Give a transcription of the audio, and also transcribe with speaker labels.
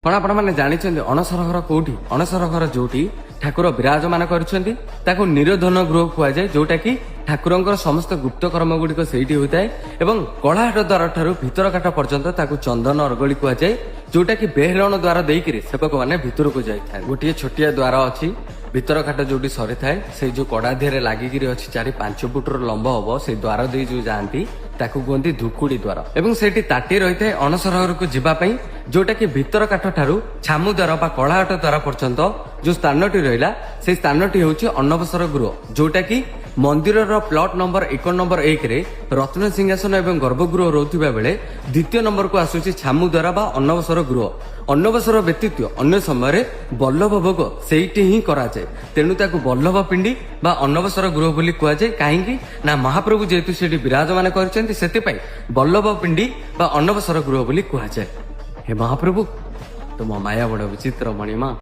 Speaker 1: कौन आपण मैंने जानते अणसर घर कौटी अणसर घर जोटी ठाकुर विराजमान कर निरोधन गृह कहुए जोटा कि ठाकुर समस्त गुप्त कर्म गुड़िक से होता है एवं कलाहाट द्वार ठारू भीतर काठ पर्यंत चंदन अरगली कहुए जोटा कि बेहरण द्वार देकर सेवक मैंने भीतर को जाए गोटे छोटिया द्वार अच्छी भीतर काठ जो सरी थाए से जो कड़ा देहरे लागिकी अच्छी 4-5 फुटर लंब हम से द्वार दे जो जाती कहते धुकुड़ी द्वार एवं सेठी ताटी रही है अणसर घर को जीवाई जोटा कि भीतर काठ ठारू छामु द्वार बा कलाहाट द्वार पर्यंत जो स्थानटी रहा से स्थानटी हूँ अन्नवसर गृह जोटा कि मंदिर प्लॉट नंबर 1 रे रत्न सिंहासन एवं गर्भगृह रोथिबा बेले द्वितीय नंबर को आसुची छामु द्वारा बा अन्नवसर गृह अन्नवसर व्यतीत अन्य समय बल्लभ भोग सेठी ही कराए तेणु ताकू बल्लभ पिंडी बा अन्नवसर गृह बोली कहुए कहीं ना महाप्रभु जेहेतु से विराजमान कर बल्लभ पिंडी बा अन्नवसर गृह बोली कहुए हे महाप्रभु तुम माया बड़ विचित्र मणिमा।